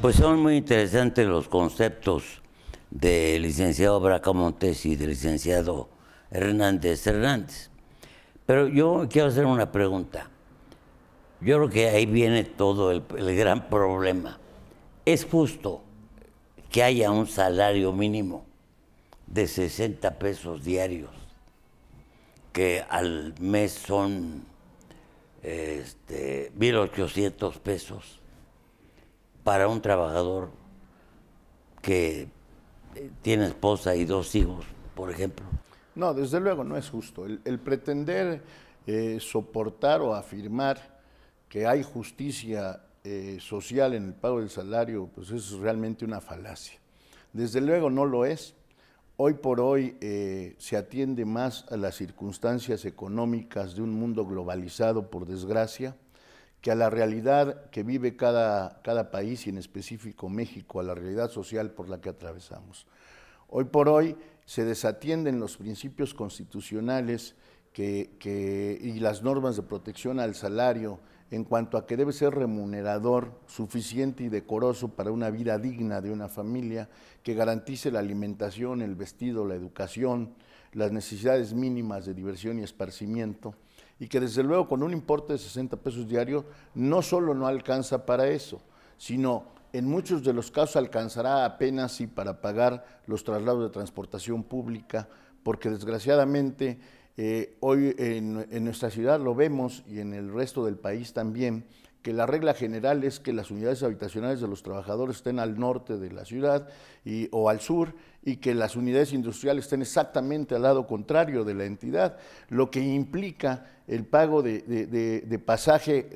Pues son muy interesantes los conceptos del licenciado Bracamontes y del licenciado Hernández. Pero yo quiero hacer una pregunta. Yo creo que ahí viene todo el gran problema. ¿Es justo que haya un salario mínimo de 60 pesos diarios, que al mes son 1,800 pesos para un trabajador que tiene esposa y 2 hijos, por ejemplo? No, desde luego no es justo. El pretender soportar o afirmar que hay justicia social en el pago del salario, pues es realmente una falacia. Desde luego no lo es. Hoy por hoy se atiende más a las circunstancias económicas de un mundo globalizado, por desgracia, que a la realidad que vive cada país y en específico México, a la realidad social por la que atravesamos. Hoy por hoy se desatienden los principios constitucionales y las normas de protección al salario en cuanto a que debe ser remunerador, suficiente y decoroso para una vida digna de una familia, que garantice la alimentación, el vestido, la educación, las necesidades mínimas de diversión y esparcimiento, y que desde luego con un importe de 60 pesos diarios no solo no alcanza para eso, sino en muchos de los casos alcanzará apenas sí para pagar los traslados de transportación pública, porque desgraciadamente hoy en nuestra ciudad lo vemos y en el resto del país también, que la regla general es que las unidades habitacionales de los trabajadores estén al norte de la ciudad o al sur, y que las unidades industriales estén exactamente al lado contrario de la entidad, lo que implica el pago de pasaje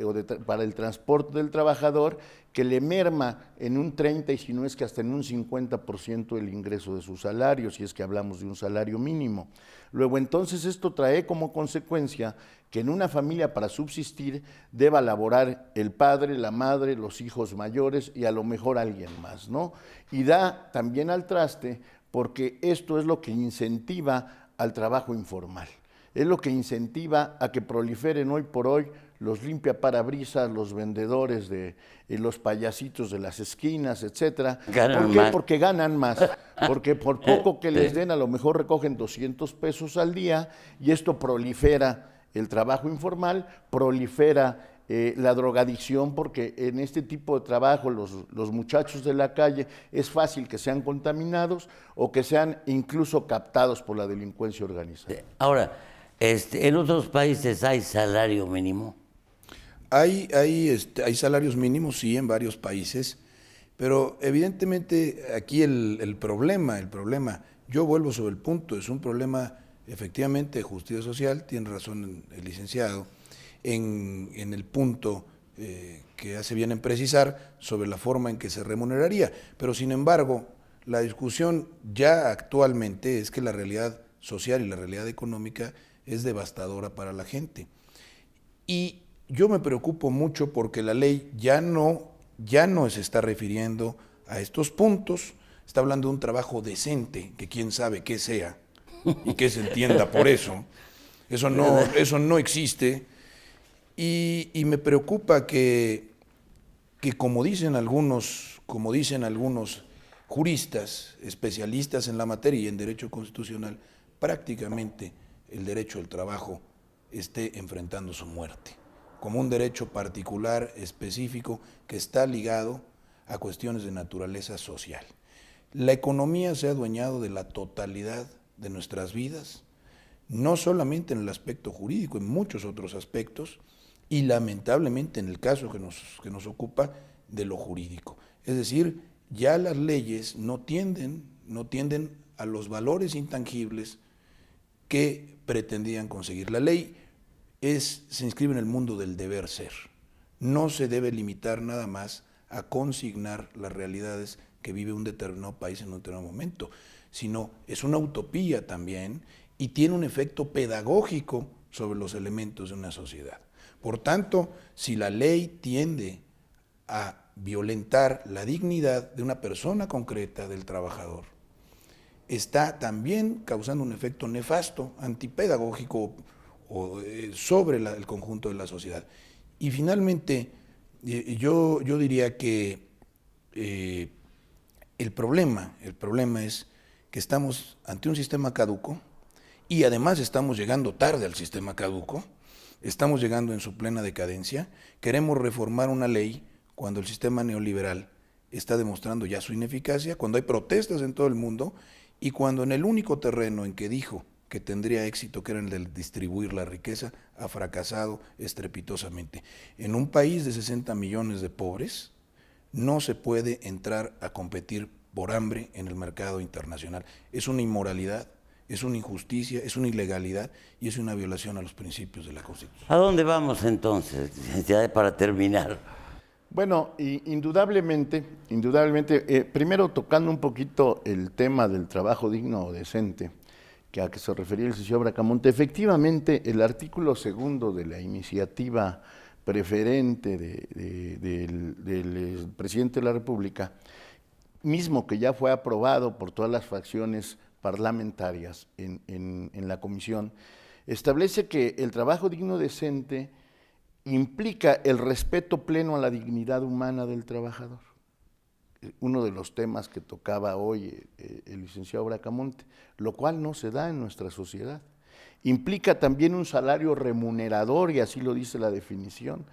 para el transporte del trabajador, que le merma en un 30% y si no es que hasta en un 50% el ingreso de su salario, si es que hablamos de un salario mínimo. Luego entonces esto trae como consecuencia que en una familia para subsistir deba laborar el padre, la madre, los hijos mayores y a lo mejor alguien más, ¿no? Y da también al traste porque esto es lo que incentiva al trabajo informal. Es lo que incentiva a que proliferen hoy por hoy los limpiaparabrisas, los vendedores los payasitos de las esquinas, etcétera. ¿Por qué? Porque ganan más. Porque por poco que les den, a lo mejor recogen 200 pesos al día, y esto prolifera el trabajo informal, prolifera la drogadicción, porque en este tipo de trabajo los muchachos de la calle es fácil que sean contaminados o que sean incluso captados por la delincuencia organizada. Ahora, ¿en otros países hay salario mínimo? Hay salarios mínimos, sí, en varios países, pero evidentemente aquí el problema, yo vuelvo sobre el punto, es un problema efectivamente de justicia social, tiene razón el licenciado, en el punto que hace bien en precisar sobre la forma en que se remuneraría, pero sin embargo, la discusión ya actualmente es que la realidad social y la realidad económica es devastadora para la gente. Y yo me preocupo mucho porque la ley ya no se está refiriendo a estos puntos, está hablando de un trabajo decente, que quién sabe qué sea y qué se entienda por eso. Eso no existe. Y me preocupa que como dicen algunos juristas, especialistas en la materia y en derecho constitucional, prácticamente el derecho al trabajo esté enfrentando su muerte, como un derecho particular, específico, que está ligado a cuestiones de naturaleza social. La economía se ha adueñado de la totalidad de nuestras vidas, no solamente en el aspecto jurídico, en muchos otros aspectos, y lamentablemente en el caso que nos ocupa, de lo jurídico. Es decir, ya las leyes no tienden a los valores intangibles que pretendían conseguir. La ley se inscribe en el mundo del deber ser. No se debe limitar nada más a consignar las realidades que vive un determinado país en un determinado momento, sino es una utopía también y tiene un efecto pedagógico sobre los elementos de una sociedad. Por tanto, si la ley tiende a violentar la dignidad de una persona concreta, del trabajador, está también causando un efecto nefasto, antipedagógico sobre el conjunto de la sociedad. Y finalmente, yo diría que El problema es que estamos ante un sistema caduco y además estamos llegando tarde al sistema caduco, estamos llegando en su plena decadencia, queremos reformar una ley cuando el sistema neoliberal está demostrando ya su ineficacia, cuando hay protestas en todo el mundo y cuando en el único terreno en que dijo que tendría éxito, que era el de distribuir la riqueza, ha fracasado estrepitosamente. En un país de 60 millones de pobres, no se puede entrar a competir por hambre en el mercado internacional. Es una inmoralidad, es una injusticia, es una ilegalidad y es una violación a los principios de la Constitución. ¿A dónde vamos entonces, licenciada, para terminar? Bueno, indudablemente, primero tocando un poquito el tema del trabajo digno o decente, que a que se refería el licenciado Bracamonte, efectivamente el artículo 2 de la iniciativa preferente del presidente de la República, mismo que ya fue aprobado por todas las fracciones parlamentarias en la comisión, establece que el trabajo digno decente implica el respeto pleno a la dignidad humana del trabajador. Uno de los temas que tocaba hoy el licenciado Bracamonte, lo cual no se da en nuestra sociedad. Implica también un salario remunerador, y así lo dice la definición,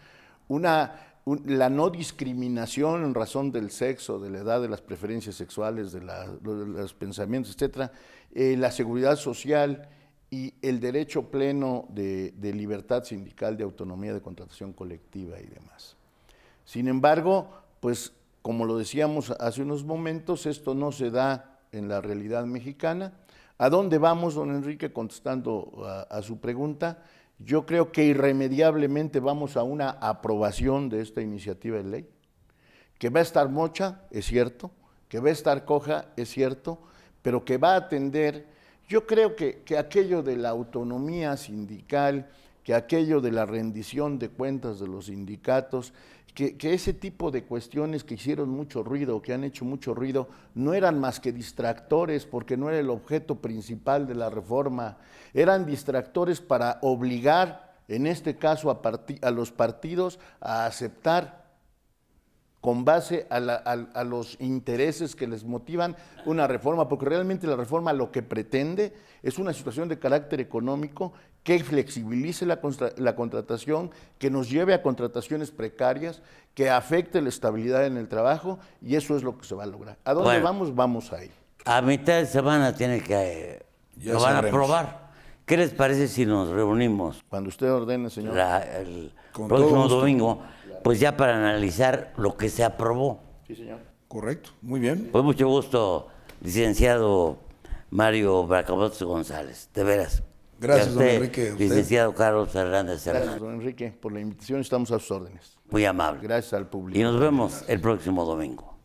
la no discriminación en razón del sexo, de la edad, de las preferencias sexuales, de los pensamientos, etcétera, la seguridad social y el derecho pleno de libertad sindical, de autonomía, de contratación colectiva y demás. Sin embargo, pues como lo decíamos hace unos momentos, esto no se da en la realidad mexicana. ¿A dónde vamos, don Enrique? Contestando a su pregunta, yo creo que irremediablemente vamos a una aprobación de esta iniciativa de ley, que va a estar mocha, es cierto, que va a estar coja, es cierto, pero que va a atender, yo creo que aquello de la autonomía sindical, que aquello de la rendición de cuentas de los sindicatos, que ese tipo de cuestiones que hicieron mucho ruido, que han hecho mucho ruido, no eran más que distractores, porque no era el objeto principal de la reforma, eran distractores para obligar, en este caso, a los partidos a aceptar, con base a los intereses que les motivan una reforma, porque realmente la reforma lo que pretende es una situación de carácter económico que flexibilice la contratación, que nos lleve a contrataciones precarias, que afecte la estabilidad en el trabajo, y eso es lo que se va a lograr. ¿A dónde vamos? Vamos a ir. A mitad de semana tiene que lo van a aprobar. ¿Qué les parece si nos reunimos? Cuando usted ordene, señor. El próximo domingo, pues ya para analizar lo que se aprobó. Sí, señor. Correcto, muy bien. Pues mucho gusto, licenciado Mario Bracamonte González, de veras. Gracias, don Enrique. Licenciado Carlos Hernández Serrano. Gracias, don Enrique, por la invitación. Estamos a sus órdenes. Muy amable. Gracias al público. Y nos vemos el próximo domingo.